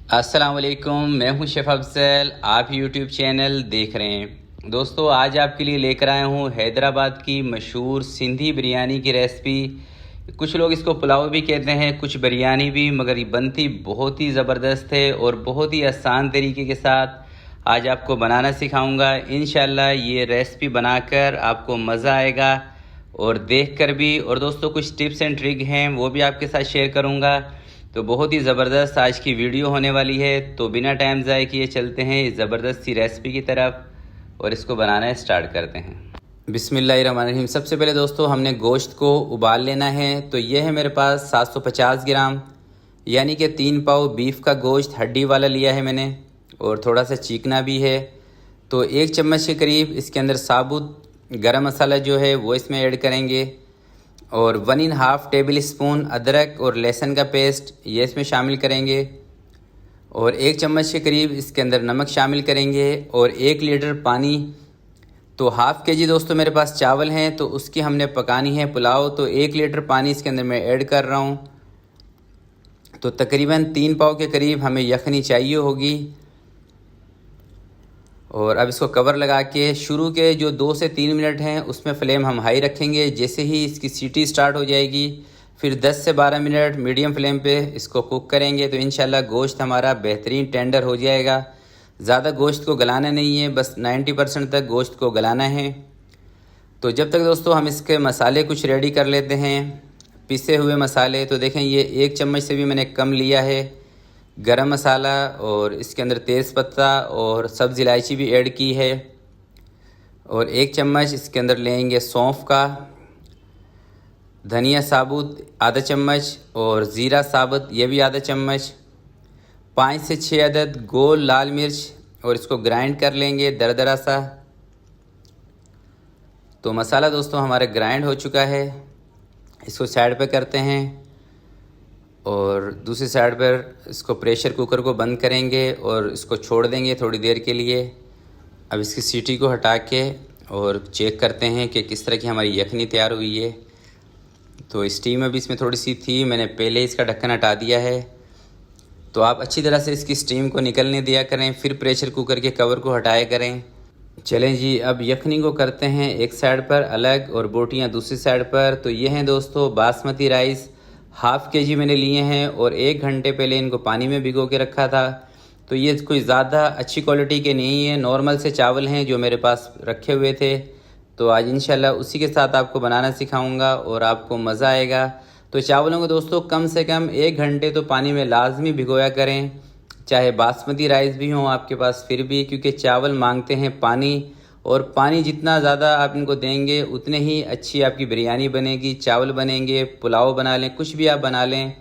अस्सलाम वालेकुम, मैं हूं शेफ़ अफजल। आप यूट्यूब चैनल देख रहे हैं। दोस्तों, आज आपके लिए लेकर आया हूं हैदराबाद की मशहूर सिंधी बिरयानी की रेसिपी। कुछ लोग इसको पुलाव भी कहते हैं, कुछ बिरयानी भी, मगर ये बनती बहुत ही ज़बरदस्त है और बहुत ही आसान तरीके के साथ आज आपको बनाना सिखाऊंगा। इंशाल्लाह ये रेसिपी बनाकर आपको मज़ा आएगा और देखकर भी। और दोस्तों, कुछ टिप्स एंड ट्रिक हैं वो भी आपके साथ शेयर करूंगा। तो बहुत ही ज़बरदस्त आज की वीडियो होने वाली है। तो बिना टाइम ज़ाय किए चलते हैं इस ज़बरदस्त सी रेसिपी की तरफ और इसको बनाना स्टार्ट करते हैं। बिस्मिल्लाहिर्रहमानिर्रहीम। सबसे पहले दोस्तों हमने गोश्त को उबाल लेना है। तो ये है मेरे पास 750 ग्राम, यानी कि 3 पाव बीफ का गोश्त हड्डी वाला लिया है मैंने, और थोड़ा सा चीकना भी है। तो 1 चम्मच के करीब इसके अंदर साबुत गरम मसाला जो है वो इसमें ऐड करेंगे, और 1½ टेबल स्पून अदरक और लहसुन का पेस्ट ये इसमें शामिल करेंगे, और 1 चम्मच के करीब इसके अंदर नमक शामिल करेंगे, और 1 लीटर पानी। तो ½ केजी दोस्तों मेरे पास चावल हैं, तो उसकी हमने पकानी है पुलाव। तो 1 लीटर पानी इसके अंदर मैं ऐड कर रहा हूँ। तो तकरीबन 3 पाव के करीब हमें यखनी चाहिए होगी। और अब इसको कवर लगा के शुरू के जो 2 से 3 मिनट हैं उसमें फ्लेम हम हाई रखेंगे। जैसे ही इसकी सीटी स्टार्ट हो जाएगी फिर 10 से 12 मिनट मीडियम फ्लेम पे इसको कुक करेंगे। तो इंशाल्लाह गोश्त हमारा बेहतरीन टेंडर हो जाएगा। ज़्यादा गोश्त को गलाना नहीं है, बस 90% तक गोश्त को गलाना है। तो जब तक दोस्तों हम इसके मसाले कुछ रेडी कर लेते हैं, पिसे हुए मसाले। तो देखें ये 1 चम्मच से भी मैंने कम लिया है गरम मसाला, और इसके अंदर तेज़पत्ता और सब्ज़ इलायची भी ऐड की है, और 1 चम्मच इसके अंदर लेंगे सौंफ का, धनिया साबुत आधा चम्मच, और ज़ीरा साबुत ये भी आधा चम्मच, 5 से 6 अदद गोल लाल मिर्च, और इसको ग्राइंड कर लेंगे दरदरा सा। तो मसाला दोस्तों हमारा ग्राइंड हो चुका है, इसको साइड पे करते हैं, और दूसरी साइड पर इसको प्रेशर कुकर को बंद करेंगे और इसको छोड़ देंगे थोड़ी देर के लिए। अब इसकी सीटी को हटा के और चेक करते हैं कि किस तरह की हमारी यखनी तैयार हुई है। तो स्टीम अभी इसमें थोड़ी सी थी, मैंने पहले इसका ढक्कन हटा दिया है। तो आप अच्छी तरह से इसकी स्टीम को निकलने दिया करें, फिर प्रेशर कुकर के कवर को हटाया करें। चलें जी, अब यखनी को करते हैं एक साइड पर अलग और बोटियाँ दूसरी साइड पर। तो ये हैं दोस्तों बासमती राइस, ½ केजी मैंने लिए हैं, और 1 घंटे पहले इनको पानी में भिगो के रखा था। तो ये कोई ज़्यादा अच्छी क्वालिटी के नहीं है, नॉर्मल से चावल हैं जो मेरे पास रखे हुए थे। तो आज इंशाल्लाह उसी के साथ आपको बनाना सिखाऊंगा और आपको मज़ा आएगा। तो चावलों को दोस्तों कम से कम 1 घंटे तो पानी में लाजमी भिगोया करें, चाहे बासमती राइस भी हों आपके पास फिर भी, क्योंकि चावल मांगते हैं पानी, और पानी जितना ज़्यादा आप इनको देंगे उतने ही अच्छी आपकी बिरयानी बनेगी, चावल बनेंगे, पुलाव बना लें, कुछ भी आप बना लें।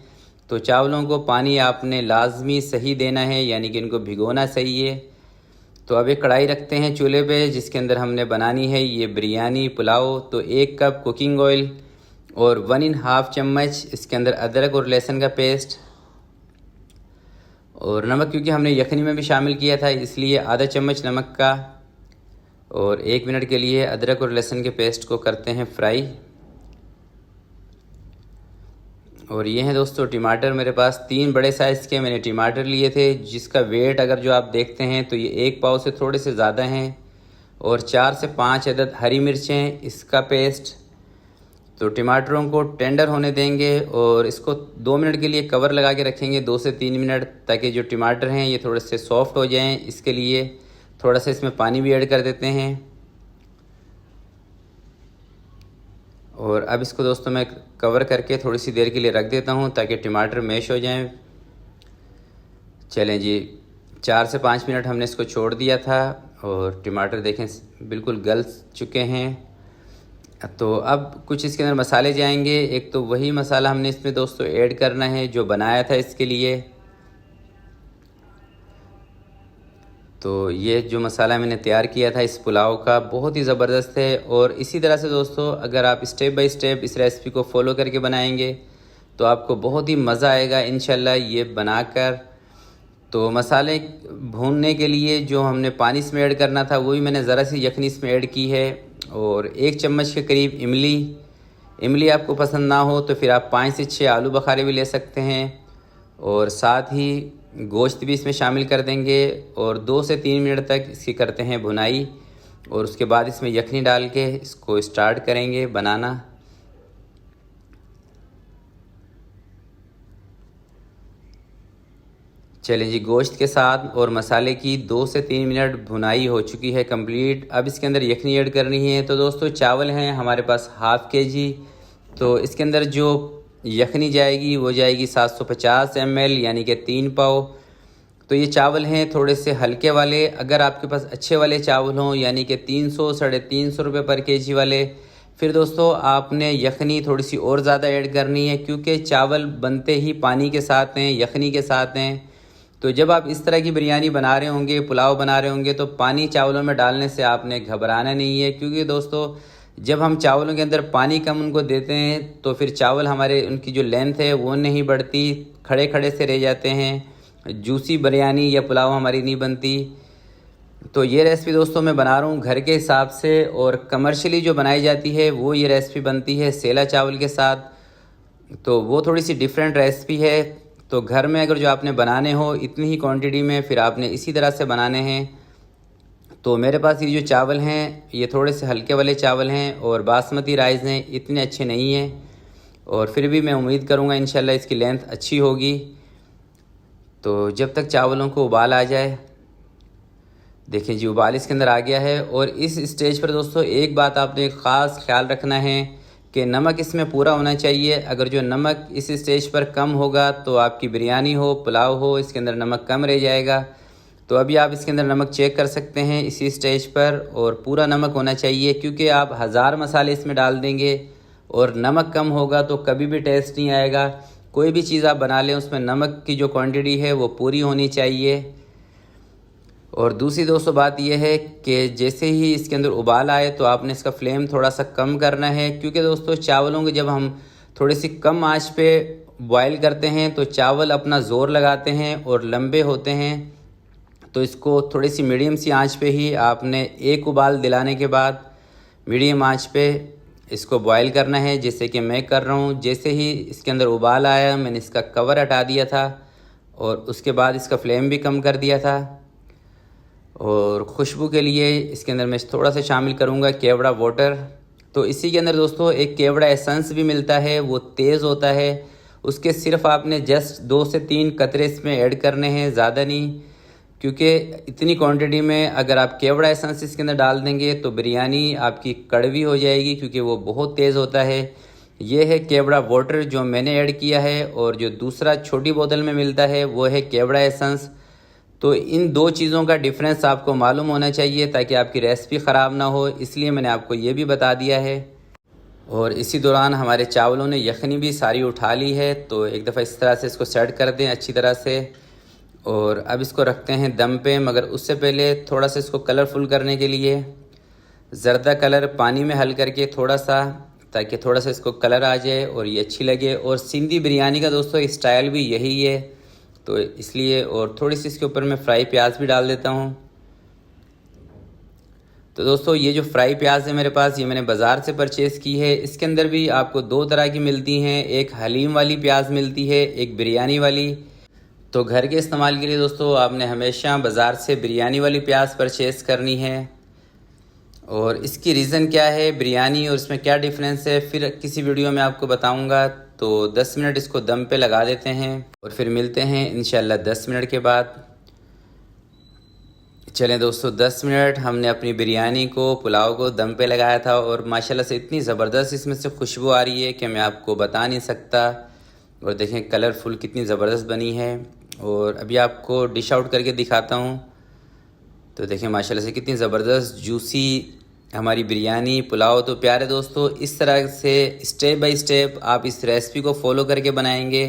तो चावलों को पानी आपने लाजमी सही देना है, यानी कि इनको भिगोना सही है। तो अब एक कढ़ाई रखते हैं चूल्हे पे, जिसके अंदर हमने बनानी है ये बिरयानी पुलाव। तो 1 कप कुकिंग ऑयल, और 1½ चम्मच इसके अंदर अदरक और लहसुन का पेस्ट, और नमक क्योंकि हमने यखनी में भी शामिल किया था इसलिए आधा चम्मच नमक का। और 1 मिनट के लिए अदरक और लहसुन के पेस्ट को करते हैं फ्राई। और ये हैं दोस्तों टमाटर, मेरे पास 3 बड़े साइज़ के मैंने टमाटर लिए थे, जिसका वेट अगर जो आप देखते हैं तो ये 1 पाव से थोड़े से ज़्यादा हैं, और 4 से 5 अदद हरी मिर्चें, इसका पेस्ट। तो टमाटरों को टेंडर होने देंगे और इसको 2 मिनट के लिए कवर लगा के रखेंगे, 2 से 3 मिनट, ताकि जो टमाटर हैं ये थोड़े से सॉफ्ट हो जाएं। इसके लिए थोड़ा सा इसमें पानी भी ऐड कर देते हैं। और अब इसको दोस्तों मैं कवर करके थोड़ी सी देर के लिए रख देता हूँ ताकि टमाटर मैश हो जाएं। चलें जी, 4 से 5 मिनट हमने इसको छोड़ दिया था, और टमाटर देखें बिल्कुल गल चुके हैं। तो अब कुछ इसके अंदर मसाले जाएंगे। एक तो वही मसाला हमने इसमें दोस्तों ऐड करना है जो बनाया था इसके लिए। तो ये जो मसाला मैंने तैयार किया था इस पुलाव का, बहुत ही ज़बरदस्त है। और इसी तरह से दोस्तों अगर आप स्टेप बाय स्टेप इस रेसिपी को फॉलो करके बनाएंगे तो आपको बहुत ही मज़ा आएगा इंशाल्लाह ये बनाकर। तो मसाले भूनने के लिए जो हमने पानी इसमें ऐड करना था वो भी मैंने ज़रा सी यखनी इसमें ऐड की है, और 1 चम्मच के करीब इमली आपको पसंद ना हो तो फिर आप 5 से 6 आलू बुखारे भी ले सकते हैं, और साथ ही गोश्त भी इसमें शामिल कर देंगे और 2 से 3 मिनट तक इसकी करते हैं भुनाई। और उसके बाद इसमें यखनी डाल के इसको स्टार्ट करेंगे बनाना। चलें जी, गोश्त के साथ और मसाले की 2 से 3 मिनट भुनाई हो चुकी है कंप्लीट। अब इसके अंदर यखनी ऐड करनी है। तो दोस्तों चावल हैं हमारे पास हाफ़ kg। तो इसके अंदर जो यखनी जाएगी वो जाएगी 750 ml यानी कि 3 पाव। तो ये चावल हैं थोड़े से हल्के वाले। अगर आपके पास अच्छे वाले चावल हों यानी कि 300 साढ़े 300 रुपये पर kg वाले, फिर दोस्तों आपने यखनी थोड़ी सी और ज़्यादा ऐड करनी है, क्योंकि चावल बनते ही पानी के साथ हैं, यखनी के साथ हैं। तो जब आप इस तरह की बिरयानी बना रहे होंगे, पुलाव बना रहे होंगे, तो पानी चावलों में डालने से आपने घबराना नहीं है, क्योंकि दोस्तों जब हम चावलों के अंदर पानी कम उनको देते हैं तो फिर चावल हमारे उनकी जो लेंथ है वो नहीं बढ़ती, खड़े खड़े से रह जाते हैं, जूसी बिरयानी या पुलाव हमारी नहीं बनती। तो ये रेसिपी दोस्तों मैं बना रहा हूँ घर के हिसाब से, और कमर्शियली जो बनाई जाती है वो ये रेसिपी बनती है सेला चावल के साथ। तो वो थोड़ी सी डिफरेंट रेसिपी है। तो घर में अगर जो आपने बनाने हो इतनी ही क्वांटिटी में, फिर आपने इसी तरह से बनाने हैं। तो मेरे पास ये जो चावल हैं ये थोड़े से हल्के वाले चावल हैं और बासमती राइस हैं, इतने अच्छे नहीं हैं। और फिर भी मैं उम्मीद करूँगा इंशाल्लाह इसकी लेंथ अच्छी होगी। तो जब तक चावलों को उबाल आ जाए, देखें जी उबाल इसके अंदर आ गया है। और इस स्टेज पर दोस्तों एक बात आपने ख़ास ख्याल रखना है कि नमक इसमें पूरा होना चाहिए। अगर जो नमक इस स्टेज पर कम होगा तो आपकी बिरयानी हो, पुलाव हो, इसके अंदर नमक कम रह जाएगा। तो अभी आप इसके अंदर नमक चेक कर सकते हैं इसी स्टेज पर, और पूरा नमक होना चाहिए, क्योंकि आप 1000 मसाले इसमें डाल देंगे और नमक कम होगा तो कभी भी टेस्ट नहीं आएगा। कोई भी चीज़ आप बना लें उसमें नमक की जो क्वांटिटी है वो पूरी होनी चाहिए। और दूसरी दोस्तों बात यह है कि जैसे ही इसके अंदर उबाल आए तो आपने इसका फ्लेम थोड़ा सा कम करना है, क्योंकि दोस्तों चावलों को जब हम थोड़ी सी कम आंच पे बॉयल करते हैं तो चावल अपना ज़ोर लगाते हैं और लंबे होते हैं। तो इसको थोड़ी सी मीडियम सी आंच पे ही आपने एक उबाल दिलाने के बाद मीडियम आंच पे इसको बॉयल करना है, जैसे कि मैं कर रहा हूँ। जैसे ही इसके अंदर उबाल आया मैंने इसका कवर हटा दिया था और उसके बाद इसका फ्लेम भी कम कर दिया था। और खुशबू के लिए इसके अंदर मैं थोड़ा सा शामिल करूँगा केवड़ा वाटर। तो इसी के अंदर दोस्तों एक केवड़ा एसेंस भी मिलता है, वो तेज़ होता है। उसके सिर्फ आपने जस्ट 2 से 3 कतरे इसमें ऐड करने हैं, ज़्यादा नहीं, क्योंकि इतनी क्वांटिटी में अगर आप केवड़ा एसेंस इसके अंदर डाल देंगे तो बिरयानी आपकी कड़वी हो जाएगी, क्योंकि वो बहुत तेज़ होता है। ये है केवड़ा वाटर जो मैंने ऐड किया है, और जो दूसरा छोटी बोतल में मिलता है वो है केवड़ा एसेंस। तो इन दो चीज़ों का डिफरेंस आपको मालूम होना चाहिए ताकि आपकी रेसिपी ख़राब ना हो, इसलिए मैंने आपको ये भी बता दिया है। और इसी दौरान हमारे चावलों ने यखनी भी सारी उठा ली है। तो एक दफ़ा इस तरह से इसको सेट कर दें अच्छी तरह से, और अब इसको रखते हैं दम पे। मगर उससे पहले थोड़ा सा इसको कलरफुल करने के लिए ज़र्दा कलर पानी में हल करके थोड़ा सा, ताकि थोड़ा सा इसको कलर आ जाए और ये अच्छी लगे। और सिंधी बिरयानी का दोस्तों स्टाइल भी यही है, तो इसलिए। और थोड़ी सी इसके ऊपर मैं फ्राई प्याज भी डाल देता हूँ। तो दोस्तों ये जो फ्राई प्याज है मेरे पास, ये मैंने बाज़ार से परचेज़ की है। इसके अंदर भी आपको 2 तरह की मिलती हैं, एक हलीम वाली प्याज मिलती है, एक बिरयानी वाली। तो घर के इस्तेमाल के लिए दोस्तों आपने हमेशा बाज़ार से बिरयानी वाली प्याज परचेज़ करनी है। और इसकी रीज़न क्या है बिरयानी और इसमें क्या डिफरेंस है, फिर किसी वीडियो में आपको बताऊंगा। तो 10 मिनट इसको दम पे लगा देते हैं और फिर मिलते हैं इंशाल्लाह 10 मिनट के बाद। चलें दोस्तों, 10 मिनट हमने अपनी बिरयानी को, पुलाव को दम पे लगाया था, और माशाल्लाह से इतनी ज़बरदस्त इसमें से खुशबू आ रही है कि मैं आपको बता नहीं सकता। और देखें कलरफुल कितनी ज़बरदस्त बनी है। और अभी आपको डिश आउट करके दिखाता हूँ। तो देखें माशाल्लाह से कितनी ज़बरदस्त जूसी हमारी बिरयानी, पुलाव। तो प्यारे दोस्तों, इस तरह से स्टेप बाय स्टेप आप इस रेसिपी को फॉलो करके बनाएंगे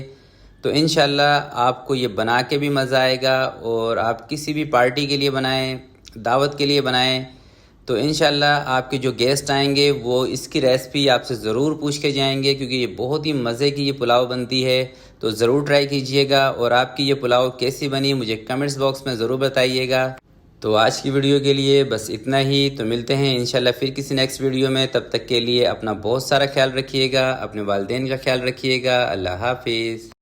तो इंशाल्लाह आपको ये बना के भी मज़ा आएगा। और आप किसी भी पार्टी के लिए बनाएं, दावत के लिए बनाएं, तो इंशाल्लाह आपके जो गेस्ट आएंगे वो इसकी रेसिपी आपसे ज़रूर पूछ के जाएंगे, क्योंकि ये बहुत ही मज़े की ये पुलाव बनती है। तो ज़रूर ट्राई कीजिएगा, और आपकी ये पुलाव कैसी बनी मुझे कमेंट्स बॉक्स में ज़रूर बताइएगा। तो आज की वीडियो के लिए बस इतना ही। तो मिलते हैं इंशाल्लाह फिर किसी नेक्स्ट वीडियो में। तब तक के लिए अपना बहुत सारा ख्याल रखिएगा, अपने वालिदैन का ख्याल रखिएगा। अल्लाह हाफिज़।